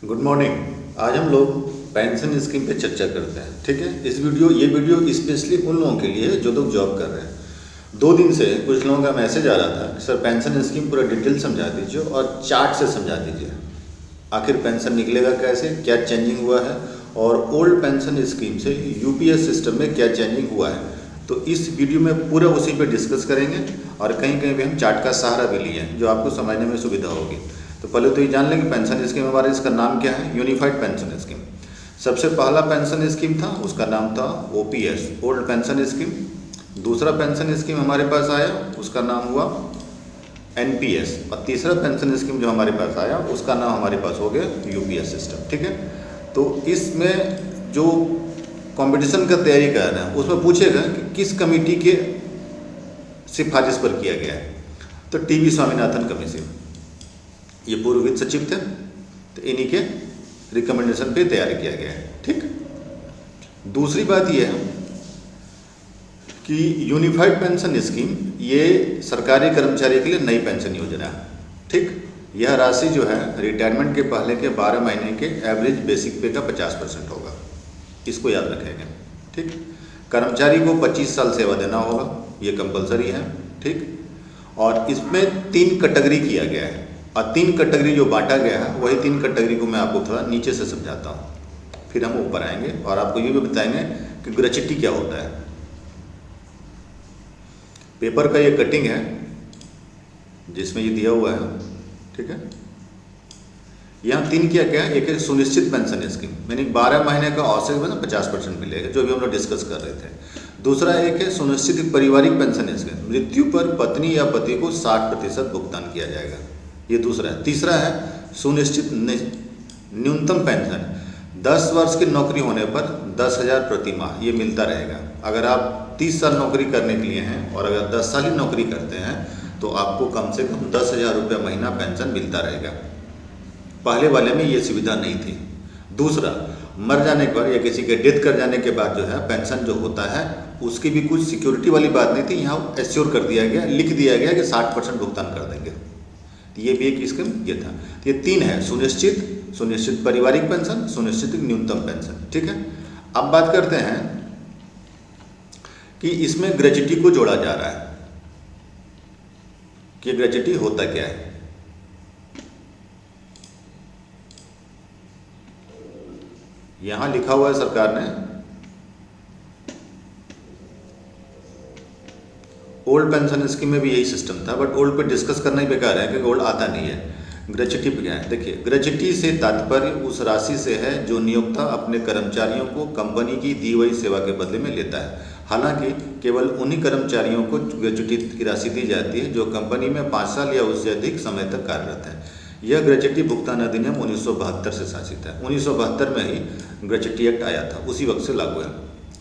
Good morning. आज हम लोग पेंशन स्कीम पे चर्चा करते हैं। ठीक है, ये वीडियो स्पेशली उन लोगों के लिए है जो लोग जॉब कर रहे हैं। 2 दिन से कुछ लोगों का मैसेज आ रहा था कि सर पेंशन स्कीम पूरा डिटेल समझा दीजिए और चार्ट से समझा दीजिए, आखिर पेंशन निकलेगा कैसे, क्या चेंजिंग हुआ है और ओल्ड पेंशन स्कीम से यूपीएस सिस्टम में क्या चेंजिंग हुआ है। तो इस वीडियो में पूरा उसी पे डिस्कस करेंगे और कहीं कहीं भी हम चार्ट का सहारा भी लिए हैं जो आपको समझने में सुविधा होगी। तो पहले तो ये जान लें कि पेंशन स्कीम हमारे इसका नाम क्या है, यूनिफाइड पेंशन स्कीम। सबसे पहला पेंशन स्कीम था, उसका नाम था ओपीएस, ओल्ड पेंशन स्कीम। दूसरा पेंशन स्कीम हमारे पास आया, उसका नाम हुआ एनपीएस। और तीसरा पेंशन स्कीम जो हमारे पास आया उसका नाम हमारे पास हो गया यूपीएस सिस्टम। ठीक है, तो इसमें जो कंपटीशन का तैयारी कर रहे हैं उसमें पूछेगा कि किस कमेटी के सिफारिश पर किया गया है। तो टीवी स्वामीनाथन कमीशन, ये पूर्व वित्त सचिव थे, तो इन्हीं के रिकमेंडेशन पे तैयार किया गया है। ठीक, दूसरी बात यह है कि यूनिफाइड पेंशन स्कीम ये सरकारी कर्मचारी के लिए नई पेंशन योजना है। ठीक, यह राशि जो है रिटायरमेंट के पहले के 12 महीने के एवरेज बेसिक पे का 50% होगा, इसको याद रखेंगे। ठीक, कर्मचारी को 25 साल सेवा देना होगा, ये कंपलसरी है। ठीक, और इसमें 3 कैटेगरी किया गया है और 3 कैटेगरी जो बांटा गया है वही 3 कैटेगरी को मैं आपको थोड़ा नीचे से समझाता हूँ, फिर हम ऊपर आएंगे और आपको ये भी बताएंगे कि ग्रेच्युटी क्या होता है। पेपर का ये कटिंग है जिसमें ये दिया हुआ है। ठीक है, यहाँ 3 क्या है, एक है सुनिश्चित पेंशन स्कीम, यानी 12 महीने का औसत में 50% मिलेगा, जो भी हम लोग डिस्कस कर रहे थे। दूसरा एक है सुनिश्चित पारिवारिक पेंशन स्कीम, मृत्यु पर पत्नी या पति को 60% भुगतान किया जाएगा, ये दूसरा है। तीसरा है सुनिश्चित न्यूनतम पेंशन, 10 वर्ष की नौकरी होने पर 10,000 प्रति माह ये मिलता रहेगा। अगर आप 30 साल नौकरी करने के लिए हैं और अगर 10 साल ही नौकरी करते हैं तो आपको कम से कम 10,000 रुपये महीना पेंशन मिलता रहेगा। पहले वाले में ये सुविधा नहीं थी। दूसरा, मर जाने के बाद या किसी के डेथ कर जाने के बाद जो है पेंशन जो होता है उसकी भी कुछ सिक्योरिटी वाली बात नहीं थी, यहाँ एश्योर कर दिया गया, लिख दिया गया कि 60% भुगतान कर देंगे। तो ये भी एक स्कीम ये था। तो ये 3 है, सुनिश्चित पारिवारिक पेंशन, सुनिश्चित न्यूनतम पेंशन। ठीक है, अब बात करते हैं कि इसमें ग्रेच्युटी को जोड़ा जा रहा है कि ग्रेच्युटी होता क्या है। यहां लिखा हुआ है सरकार ने ओल्ड पेंशन स्कीम में भी यही सिस्टम था, बट ओल्ड पे डिस्कस करना ही बेकार है क्योंकि ओल्ड आता नहीं है। ग्रेच्युटी पे क्या है, देखिए, ग्रेच्युटी से तात्पर्य उस राशि से है जो नियोक्ता अपने कर्मचारियों को कंपनी की दी हुई सेवा के बदले में लेता है। हालांकि केवल उन्हीं कर्मचारियों को ग्रेच्युटी की राशि दी जाती है जो कंपनी में 5 साल या उससे अधिक समय तक कार्यरत है। यह ग्रेच्युटी भुगतान अधिनियम 1972 से शासित है। 1972 में ही ग्रेच्युटी एक्ट आया था, उसी वक्त से लागू है।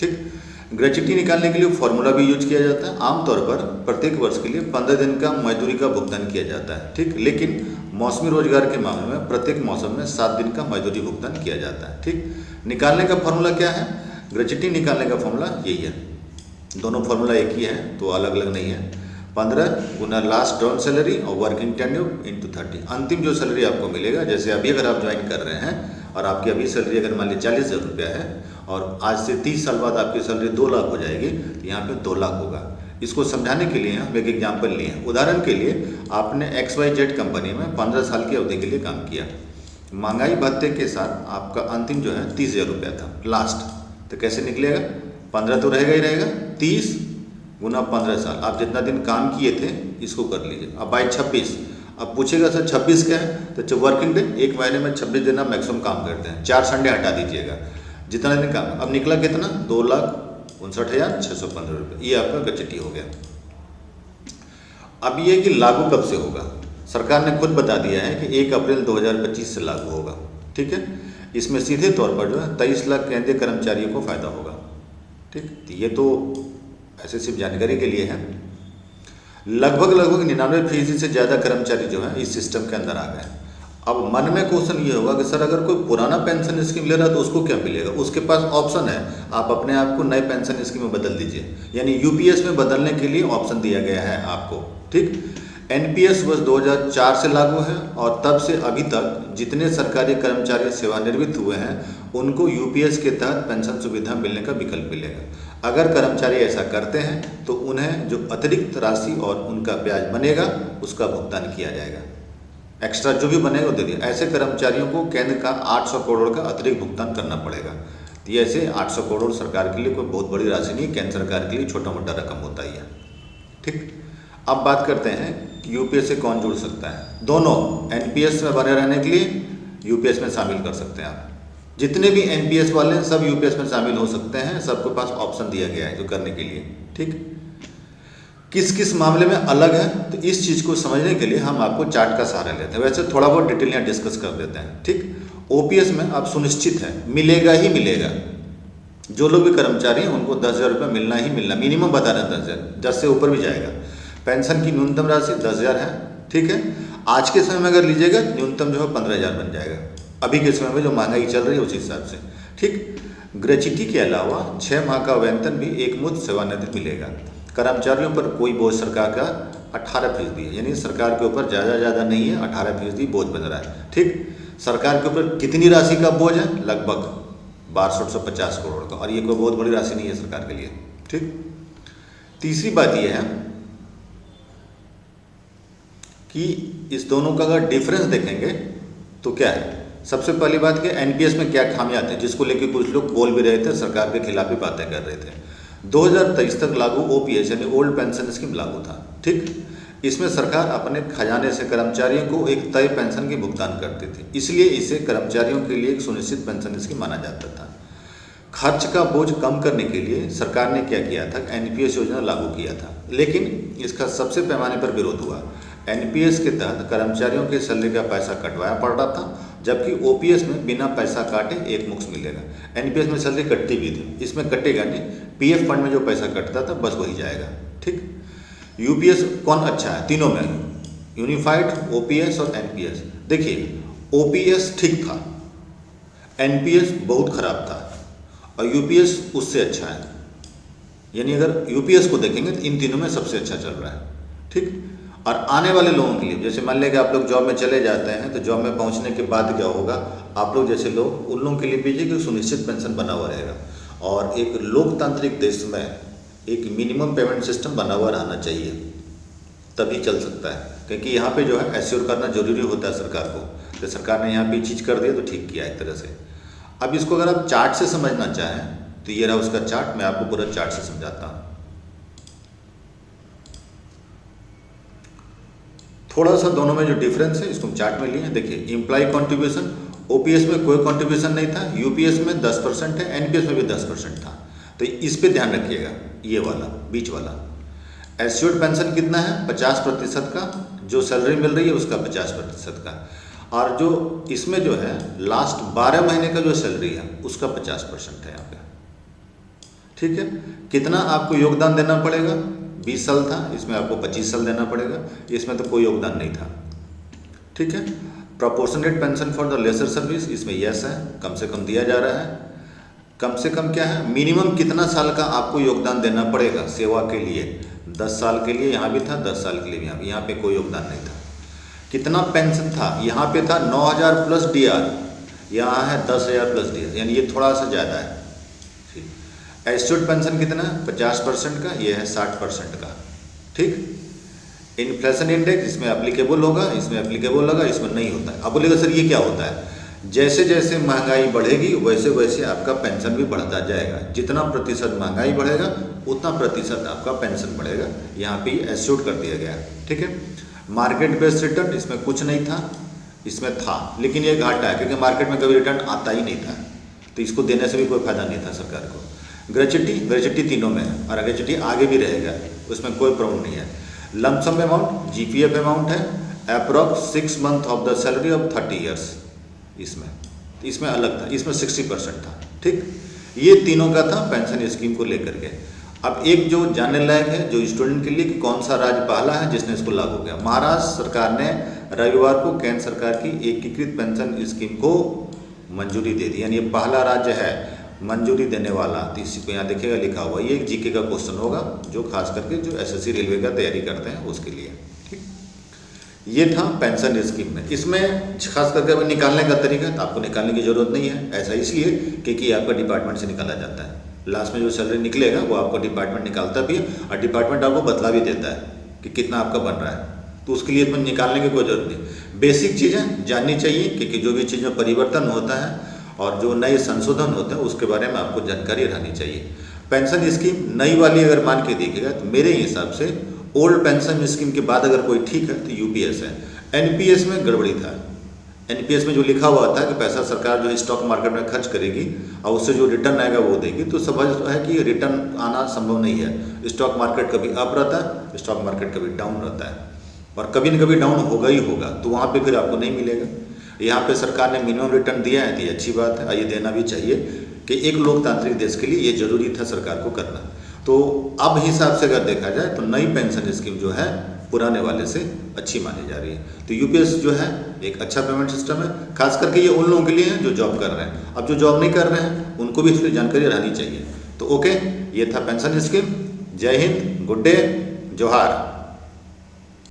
ठीक, ग्रेच्युटी निकालने के लिए फॉर्मूला भी यूज किया जाता है। आमतौर पर प्रत्येक वर्ष के लिए 15 दिन का मजदूरी का भुगतान किया जाता है। ठीक, लेकिन मौसमी रोजगार के मामले में प्रत्येक मौसम में 7 दिन का मजदूरी भुगतान किया जाता है। ठीक, निकालने का फॉर्मूला क्या है, ग्रेच्युटी निकालने का फॉर्मूला यही है, दोनों फॉर्मूला एक ही है तो अलग अलग नहीं है। 15 गुना लास्ट ड्रॉन सैलरी और वर्किंग टेन्योर इंटू 30, अंतिम जो सैलरी आपको मिलेगा, जैसे अभी अगर आप ज्वाइन कर रहे हैं और आपकी अभी सैलरी अगर मान लीजिए 40,000 रुपया है और आज से 30 साल बाद आपकी सैलरी 2 लाख हो जाएगी, तो यहाँ पे 2 लाख होगा। इसको समझाने के लिए हम एक एग्जाम्पल लिए हैं। उदाहरण के लिए आपने XYZ कंपनी में 15 साल की अवधि के लिए काम किया, महंगाई भत्ते के साथ आपका अंतिम जो है 30,000 रुपया था लास्ट, तो कैसे निकलेगा, 15 तो रहेगा ही रहेगा, 30 गुना 15 साल, आप जितना दिन काम किए थे इसको कर लीजिए। अब बाई 26, अब पूछेगा सर 26 क्या है, तो वर्किंग डे, एक महीने में 26 दिन आप मैक्सिमम काम करते हैं, 4 संडे हटा दीजिएगा, जितना दिन काम, अब निकला कितना, 2,59,615 रुपये, ये आपका ग्रेच्युटी हो गया। अब ये कि लागू कब से होगा, सरकार ने खुद बता दिया है कि 1 अप्रैल 2025 से लागू होगा। ठीक है, इसमें सीधे तौर पर जो है 23 लाख केंद्रीय कर्मचारियों को फायदा होगा। ठीक, ये तो ऐसे सिर्फ जानकारी के लिए है। लगभग 99% से ज़्यादा कर्मचारी जो है इस सिस्टम के अंदर आ गए। अब मन में क्वेश्चन ये होगा कि सर अगर कोई पुराना पेंशन स्कीम ले रहा है तो उसको क्या मिलेगा, उसके पास ऑप्शन है, आप अपने आप को नए पेंशन स्कीम में बदल दीजिए, यानी यूपीएस में बदलने के लिए ऑप्शन दिया गया है आपको। ठीक, एनपीएस वर्ष 2004 से लागू है और तब से अभी तक जितने सरकारी कर्मचारी सेवानिवृत्त हुए हैं उनको यूपीएस के तहत पेंशन सुविधा मिलने का विकल्प मिलेगा। अगर कर्मचारी ऐसा करते हैं तो उन्हें जो अतिरिक्त राशि और उनका ब्याज बनेगा उसका भुगतान किया जाएगा। एक्स्ट्रा जो भी बनेगा वो दे दिया। ऐसे कर्मचारियों को केंद्र का 800 करोड़ का अतिरिक्त भुगतान करना पड़ेगा। तो ये ऐसे 800 करोड़ सरकार के लिए कोई बहुत बड़ी राशि नहीं, केंद्र सरकार के लिए छोटा मोटा रकम होता ही है। ठीक, अब बात करते हैं कि यूपीएस से कौन जुड़ सकता है। दोनों एनपीएस में बने रहने के लिए यूपीएस में शामिल कर सकते हैं आप। जितने भी एनपीएस वाले हैं सब यूपीएस में शामिल हो सकते हैं, सबके पास ऑप्शन दिया गया है जो करने के लिए। ठीक, किस किस मामले में अलग है तो इस चीज़ को समझने के लिए हम आपको चार्ट का सहारा लेते हैं। वैसे थोड़ा बहुत डिटेल यहाँ डिस्कस कर देते हैं। ठीक, ओपीएस में अब सुनिश्चित है मिलेगा ही मिलेगा। जो लोग भी कर्मचारी हैं उनको 10,000 रुपये मिलना ही मिलना, मिनिमम बता रहे हैं 10,000, 10 से ऊपर भी जाएगा। पेंशन की न्यूनतम राशि 10,000 है। ठीक है, आज के समय में अगर लीजिएगा न्यूनतम जो है 15,000 बन जाएगा, अभी के समय में जो महंगाई चल रही है उस हिसाब से। ठीक, ग्रेच्युटी के अलावा 6 माह का वेतन भी एकमुश्त सेवानिवृत्त मिलेगा। कर्मचारियों पर कोई बोझ सरकार का 18% है, यानी सरकार के ऊपर ज़्यादा नहीं है, 18% बोझ बन रहा है। ठीक, सरकार के ऊपर कितनी राशि का बोझ है? लगभग 6250 करोड़ का, और ये कोई बहुत बड़ी राशि नहीं है सरकार के लिए। ठीक, तीसरी बात यह है कि इस दोनों का अगर डिफरेंस देखेंगे तो क्या है। सबसे पहली बात कि एनपीएस में क्या खामियां थे जिसको लेके कुछ लोग बोल भी रहे थे, सरकार के खिलाफ भी बातें कर रहे थे। 2023 तक लागू ओपीएस यानी ओल्ड पेंशन स्कीम लागू था। ठीक, इसमें सरकार अपने खजाने से कर्मचारियों को एक तय पेंशन की भुगतान करती थी, इसलिए इसे कर्मचारियों के लिए एक सुनिश्चित पेंशन स्कीम माना जाता था। खर्च का बोझ कम करने के लिए सरकार ने क्या किया था, एनपीएस योजना लागू किया था, लेकिन इसका सबसे पैमाने पर विरोध हुआ। एनपीएस के तहत कर्मचारियों के सैलरी का पैसा कटवाया पड़ रहा था, जबकि ओपीएस में बिना पैसा काटे एक मुश्त मिलेगा। एनपीएस में सैलरी कटती भी थी, इसमें कटेगा नहीं, पीएफ फंड में जो पैसा कटता था बस वही जाएगा। ठीक, यूपीएस कौन अच्छा है तीनों में, यूनिफाइड, ओपीएस और एनपीएस। देखिए ओपीएस ठीक था, एनपीएस बहुत खराब था और यूपीएस उससे अच्छा है। यानी अगर यूपीएस को देखेंगे तो इन तीनों में सबसे अच्छा चल रहा है। ठीक, और आने वाले लोगों के लिए, जैसे मान लें कि आप लोग जॉब में चले जाते हैं तो जॉब में पहुंचने के बाद क्या होगा, आप लोग जैसे लोग, उन लोगों के लिए भी कि सुनिश्चित पेंशन बना हुआ रहेगा। और एक लोकतांत्रिक देश में एक मिनिमम पेमेंट सिस्टम बना हुआ रहना चाहिए, तभी चल सकता है। क्योंकि यहाँ पे जो है एश्योर करना जरूरी होता है सरकार को, तो सरकार ने यहाँ पे चीज़ कर दिया तो ठीक किया एक तरह से। अब इसको अगर आप चार्ट से समझना चाहें तो ये रहा उसका चार्ट, मैं आपको पूरा चार्ट से समझाता हूँ। थोड़ा सा दोनों में जो डिफरेंस है इसको हम चार्ट में लिए। देखिए एम्प्लॉय कंट्रीब्यूशन, ओपीएस में कोई कंट्रीब्यूशन नहीं था, यूपीएस में 10% है, एनपीएस में भी 10% था। तो इस पे ध्यान रखिएगा, ये वाला बीच वाला। एश्योर्ड पेंशन कितना है, 50% का, जो सैलरी मिल रही है उसका 50% का, और जो इसमें जो है लास्ट 12 महीने का जो सैलरी है उसका 50% है यहाँ पे। ठीक है, कितना आपको योगदान देना पड़ेगा, 20 साल था, इसमें आपको 25 साल देना पड़ेगा, इसमें तो कोई योगदान नहीं था। ठीक है, proportionate pension for the lesser service, इसमें यस है, कम से कम दिया जा रहा है। कम से कम क्या है, मिनिमम कितना साल का आपको योगदान देना पड़ेगा सेवा के लिए, 10 साल के लिए यहाँ भी था, 10 साल के लिए भी यहाँ पे कोई योगदान नहीं था। कितना पेंशन था, यहाँ पे था 9,000 प्लस डीआर, यहाँ है 10,000 प्लस डीआर, यानी ये थोड़ा सा ज़्यादा है। एश्योर्ड पेंशन कितना है, 50% का, ये है 60% का। ठीक, इन्फ्लेशन इंडेक्स इसमें एप्लीकेबल होगा, इसमें एप्लीकेबल होगा, इसमें नहीं होता है। अब बोलेगा सर ये क्या होता है, जैसे जैसे महंगाई बढ़ेगी वैसे वैसे आपका पेंशन भी बढ़ता जाएगा। जितना प्रतिशत महंगाई बढ़ेगा उतना प्रतिशत आपका पेंशन बढ़ेगा, यहाँ पे एश्योर्ड कर दिया गया है। ठीक है, मार्केट बेस्ड रिटर्न इसमें कुछ नहीं था, इसमें था, लेकिन ये घाटा है क्योंकि मार्केट में कभी रिटर्न आता ही नहीं था, तो इसको देने से भी कोई फायदा नहीं था सरकार को। ग्रेच्युटी तीनों में है और ग्रेच्युटी आगे भी रहेगा, उसमें कोई प्रॉब्लम नहीं है। लमसम अमाउंट जीपीएफ अमाउंट है, approx 6 month of the salary of 30 years, इसमें अलग था, इसमें 60% था। ठीक, ये तीनों का था पेंशन स्कीम को लेकर के। अब एक जो जानने लायक है जो स्टूडेंट के लिए कि कौन सा राज्य पहला है जिसने इसको लागू किया। महाराष्ट्र सरकार ने रविवार को केंद्र सरकार की एकीकृत पेंशन स्कीम को मंजूरी दे दी, यानी ये पहला राज्य है मंजूरी देने वाला। तो इसी को यहाँ देखिएगा लिखा हुआ, ये एक जीके का क्वेश्चन होगा जो खास करके जो एसएससी रेलवे का तैयारी करते हैं उसके लिए। ठीक, ये था पेंशन स्कीम में। इसमें खास करके अगर निकालने का तरीका, तो आपको निकालने की ज़रूरत नहीं है। ऐसा इसलिए क्योंकि आपका डिपार्टमेंट से निकाला जाता है। लास्ट में जो सैलरी निकलेगा वो आपको डिपार्टमेंट निकालता भी है और डिपार्टमेंट आपको बतला भी देता है कि कितना आपका बन रहा है। तो उसके लिए इसमें निकालने की कोई ज़रूरत नहीं। बेसिक चीज़ें जाननी चाहिए क्योंकि जो भी चीज़ में परिवर्तन होता है और जो नए संशोधन होते हैं उसके बारे में आपको जानकारी रहनी चाहिए। पेंशन स्कीम नई वाली अगर मान के देखिएगा तो मेरे हिसाब से ओल्ड पेंशन स्कीम के बाद अगर कोई ठीक है तो यूपीएस है। एनपीएस में गड़बड़ी था। एनपीएस में जो लिखा हुआ था कि पैसा सरकार जो स्टॉक मार्केट में खर्च करेगी और उससे जो रिटर्न आएगा वो देगी, तो समझ है कि रिटर्न आना संभव नहीं है। स्टॉक मार्केट कभी अप रहता है, स्टॉक मार्केट कभी डाउन रहता है और कभी न कभी डाउन होगा ही होगा, तो वहाँ पे फिर आपको नहीं मिलेगा। यहाँ पे सरकार ने मिनिमम रिटर्न दिया है तो ये अच्छी बात है, ये देना भी चाहिए कि एक लोकतांत्रिक देश के लिए ये जरूरी था सरकार को करना। तो अब हिसाब से अगर देखा जाए तो नई पेंशन स्कीम जो है पुराने वाले से अच्छी मानी जा रही है। तो यूपीएस जो है एक अच्छा पेमेंट सिस्टम है, खास करके ये उन लोगों के लिए है जो जॉब कर रहे हैं। अब जो जॉब नहीं कर रहे हैं उनको भी इसकी जानकारी रहनी चाहिए। तो ओके, ये था पेंशन स्कीम। जय हिंद, गुड डे, जोहार।